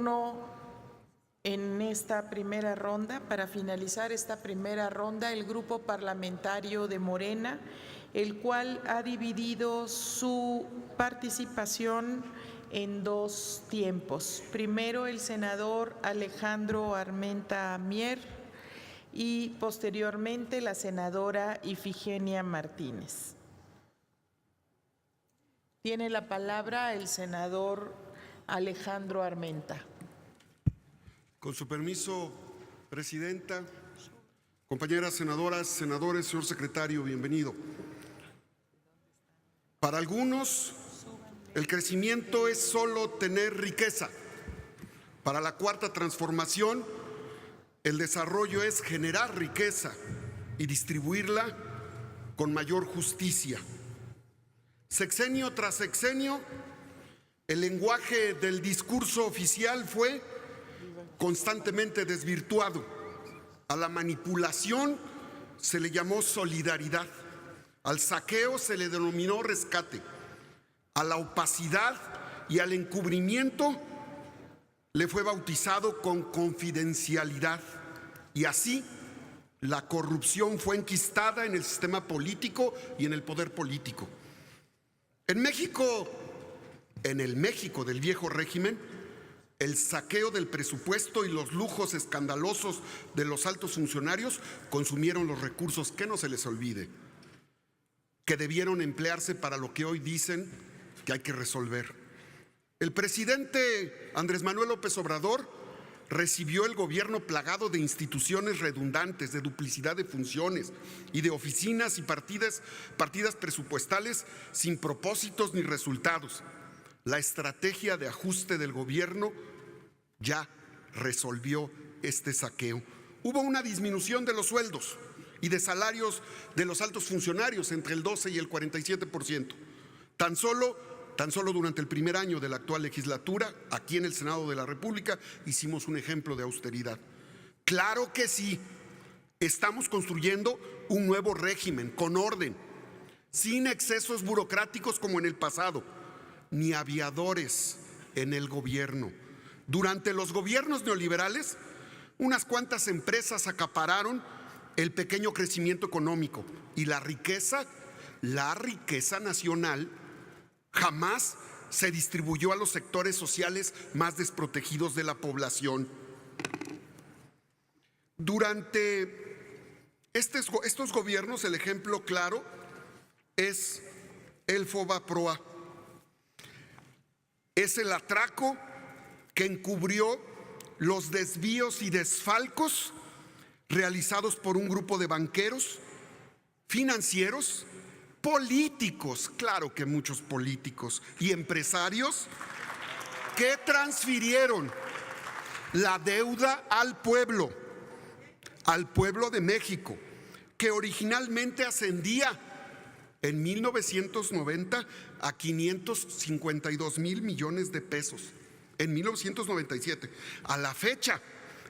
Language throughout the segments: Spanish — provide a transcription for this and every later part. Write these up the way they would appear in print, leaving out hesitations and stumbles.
turno en esta primera ronda. Para finalizar esta primera ronda, el grupo parlamentario de Morena, el cual ha dividido su participación en dos tiempos. Primero, el senador Alejandro Armenta Mier y posteriormente la senadora Ifigenia Martínez. Tiene la palabra el senador Alejandro Armenta. Con su permiso, Presidenta, compañeras senadoras, senadores, señor secretario, bienvenido. Para algunos, el crecimiento es solo tener riqueza. Para la Cuarta Transformación, el desarrollo es generar riqueza y distribuirla con mayor justicia. Sexenio tras sexenio, el lenguaje del discurso oficial fue constantemente desvirtuado. A la manipulación se le llamó solidaridad, al saqueo se le denominó rescate, a la opacidad y al encubrimiento le fue bautizado con confidencialidad, y así la corrupción fue enquistada en el sistema político y en el poder político. En México, en el México del viejo régimen, el saqueo del presupuesto y los lujos escandalosos de los altos funcionarios consumieron los recursos, que no se les olvide, que debieron emplearse para lo que hoy dicen que hay que resolver. El presidente Andrés Manuel López Obrador recibió el gobierno plagado de instituciones redundantes, de duplicidad de funciones y de oficinas y partidas presupuestales sin propósitos ni resultados. La estrategia de ajuste del gobierno ya resolvió este saqueo. Hubo una disminución de los sueldos y de salarios de los altos funcionarios entre el 12 y el 47%. Tan solo durante el primer año de la actual legislatura, aquí en el Senado de la República, hicimos un ejemplo de austeridad. Claro que sí, estamos construyendo un nuevo régimen con orden, sin excesos burocráticos como en el pasado, ni aviadores en el gobierno. Durante los gobiernos neoliberales, unas cuantas empresas acapararon el pequeño crecimiento económico y la riqueza nacional jamás se distribuyó a los sectores sociales más desprotegidos de la población. Durante estos gobiernos, el ejemplo claro es el Fobaproa. Es el atraco que encubrió los desvíos y desfalcos realizados por un grupo de banqueros, financieros, políticos, claro que muchos políticos y empresarios, que transfirieron la deuda al pueblo de México, que originalmente ascendía en 1990 a 552 mil millones de pesos. En 1997, a la fecha,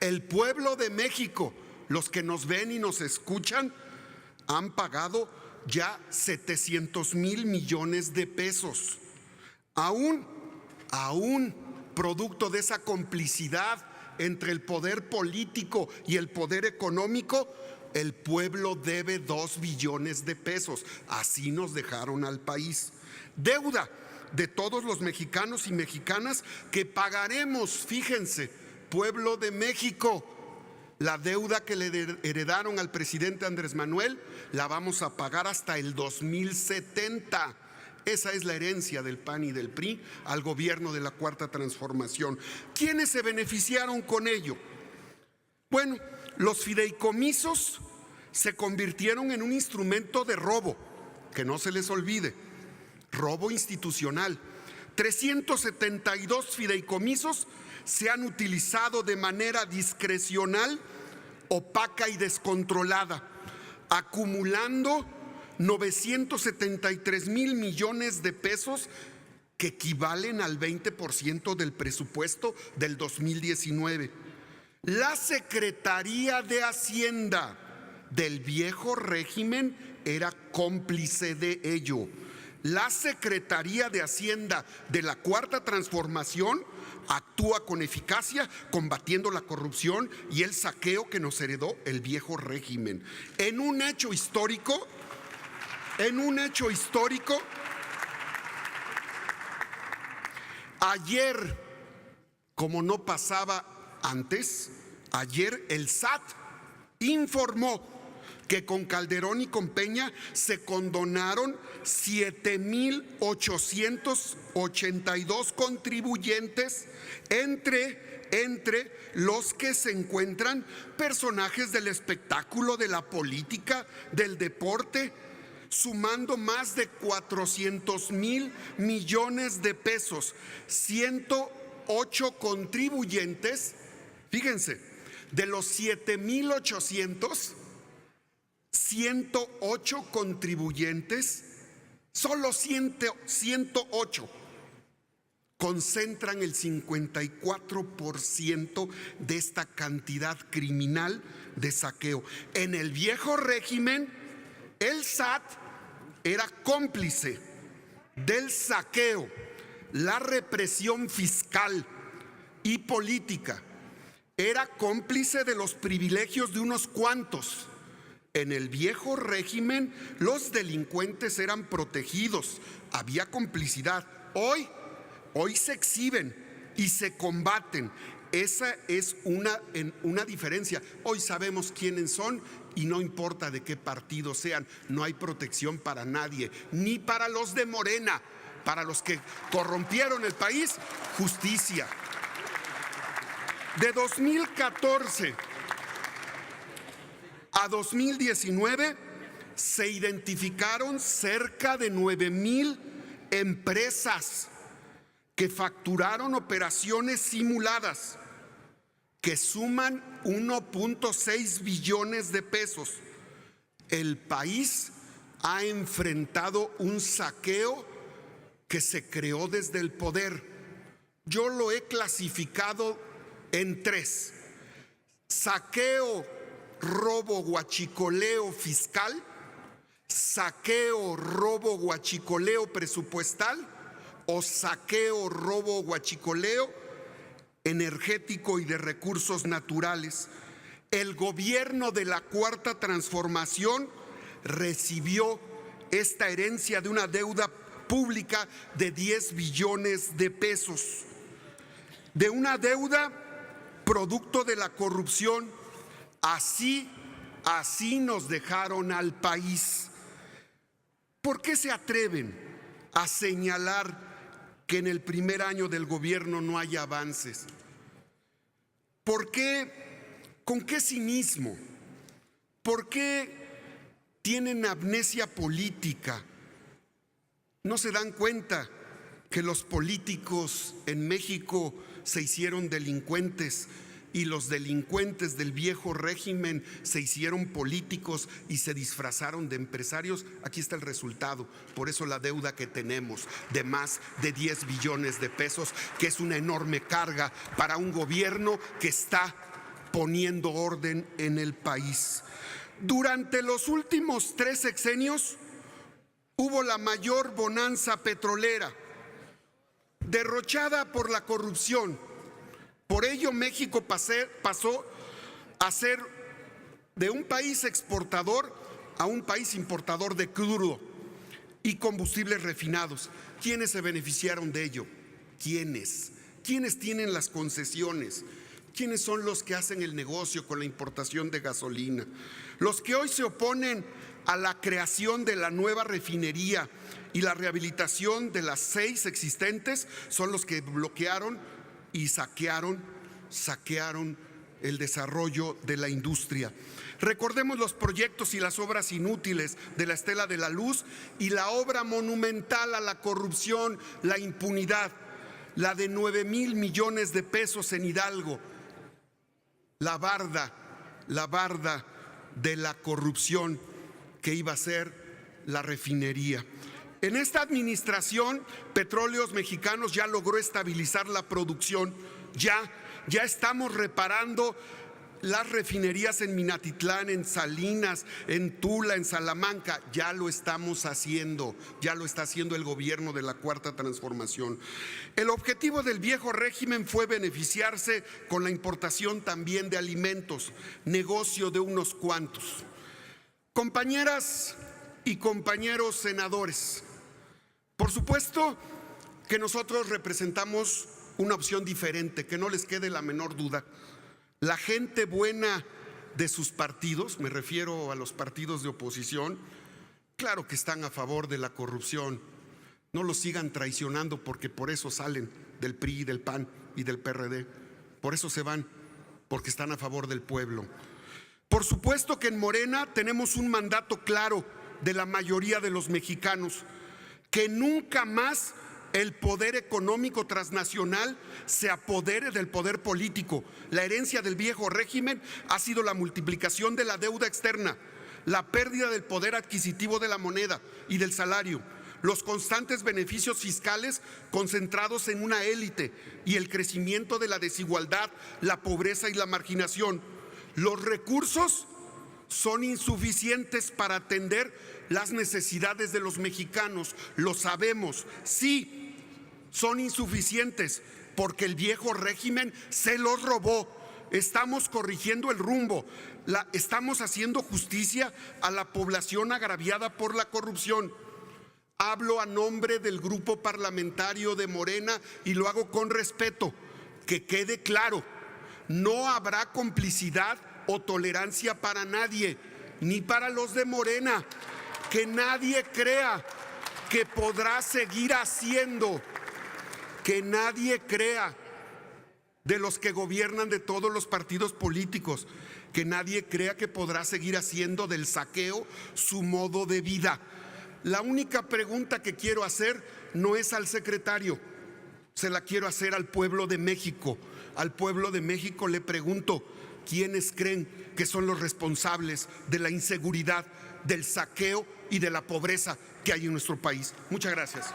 el pueblo de México, los que nos ven y nos escuchan, han pagado ya 700 mil millones de pesos. Aún producto de esa complicidad entre el poder político y el poder económico, el pueblo debe 2 billones de pesos. Así nos dejaron al país. Deuda de todos los mexicanos y mexicanas que pagaremos, fíjense, pueblo de México. La deuda que le heredaron al presidente Andrés Manuel la vamos a pagar hasta el 2070. Esa es la herencia del PAN y del PRI al gobierno de la Cuarta Transformación. ¿Quiénes se beneficiaron con ello? Bueno, los fideicomisos se convirtieron en un instrumento de robo, que no se les olvide, robo institucional. 372 fideicomisos se han utilizado de manera discrecional, opaca y descontrolada, acumulando 973 mil millones de pesos que equivalen al 20% del presupuesto del 2019. La Secretaría de Hacienda del viejo régimen era cómplice de ello. la Secretaría de Hacienda de la Cuarta Transformación actúa con eficacia combatiendo la corrupción y el saqueo que nos heredó el viejo régimen. En un hecho histórico, ayer, como no pasaba antes, ayer el SAT informó que con Calderón y con Peña se condonaron 7,882 contribuyentes, entre los que se encuentran personajes del espectáculo, de la política, del deporte, sumando más de 400,000 millones de pesos. 108 contribuyentes, fíjense, de los 7,800, 108 contribuyentes, solo 108 concentran el 54% de esta cantidad criminal de saqueo. En el viejo régimen, el SAT era cómplice del saqueo, la represión fiscal y política. Era cómplice de los privilegios de unos cuantos. En el viejo régimen, los delincuentes eran protegidos, había complicidad. Hoy se exhiben y se combaten. Esa es una diferencia. Hoy sabemos quiénes son y no importa de qué partido sean. No hay protección para nadie, ni para los de Morena. Para los que corrompieron el país, justicia. De 2014 a 2019 se identificaron cerca de 9,000 empresas que facturaron operaciones simuladas que suman 1.6 billones de pesos. El país ha enfrentado un saqueo que se creó desde el poder. Yo lo he clasificado en 3: saqueo, robo, huachicoleo fiscal, saqueo, robo, huachicoleo presupuestal o saqueo, robo, huachicoleo energético y de recursos naturales. El gobierno de la Cuarta Transformación recibió esta herencia de una deuda pública de 10 billones de pesos, de una deuda producto de la corrupción. Así nos dejaron al país. ¿Por qué se atreven a señalar que en el primer año del gobierno no hay avances? ¿Por qué? ¿Con qué cinismo? ¿Por qué tienen amnesia política? ¿No se dan cuenta que los políticos en México se hicieron delincuentes y los delincuentes del viejo régimen se hicieron políticos y se disfrazaron de empresarios? Aquí está el resultado. Por eso la deuda que tenemos de más de 10 billones de pesos, que es una enorme carga para un gobierno que está poniendo orden en el país. Durante los últimos 3 sexenios hubo la mayor bonanza petrolera, derrochada por la corrupción. Por ello, México pasó a ser de un país exportador a un país importador de crudo y combustibles refinados. ¿Quiénes se beneficiaron de ello? ¿Quiénes? ¿Quiénes tienen las concesiones? ¿Quiénes son los que hacen el negocio con la importación de gasolina? Los que hoy se oponen a la creación de la nueva refinería y la rehabilitación de las 6 existentes son los que bloquearon y saquearon el desarrollo de la industria. Recordemos los proyectos y las obras inútiles de la Estela de la Luz y la obra monumental a la corrupción, la impunidad, la de 9,000 millones de pesos en Hidalgo, la barda de la corrupción que iba a ser la refinería. En esta administración, Petróleos Mexicanos ya logró estabilizar la producción, ya estamos reparando Las refinerías en Minatitlán, en Salinas, en Tula, en Salamanca, ya lo estamos haciendo, ya lo está haciendo el gobierno de la Cuarta Transformación. El objetivo del viejo régimen fue beneficiarse con la importación también de alimentos, negocio de unos cuantos. Compañeras y compañeros senadores, por supuesto que nosotros representamos una opción diferente, que no les quede la menor duda. La gente buena de sus partidos, me refiero a los partidos de oposición, claro que están a favor de la corrupción. No los sigan traicionando, porque por eso salen del PRI, del PAN y del PRD. Por eso se van, porque están a favor del pueblo. Por supuesto que en Morena tenemos un mandato claro de la mayoría de los mexicanos, que nunca más el poder económico transnacional se apodere del poder político. La herencia del viejo régimen ha sido la multiplicación de la deuda externa, la pérdida del poder adquisitivo de la moneda y del salario, los constantes beneficios fiscales concentrados en una élite y el crecimiento de la desigualdad, la pobreza y la marginación. Los recursos son insuficientes para atender las necesidades de los mexicanos, lo sabemos. Sí, son insuficientes porque el viejo régimen se los robó. Estamos corrigiendo el rumbo, estamos haciendo justicia a la población agraviada por la corrupción. Hablo a nombre del grupo parlamentario de Morena y lo hago con respeto. Que quede claro, no habrá complicidad o tolerancia para nadie, ni para los de Morena. Que nadie crea que podrá seguir haciendo, que nadie crea, de los que gobiernan de todos los partidos políticos, que nadie crea que podrá seguir haciendo del saqueo su modo de vida. La única pregunta que quiero hacer no es al secretario, se la quiero hacer al pueblo de México. Al pueblo de México le pregunto: ¿quiénes creen que son los responsables de la inseguridad, del saqueo y de la pobreza que hay en nuestro país? Muchas gracias.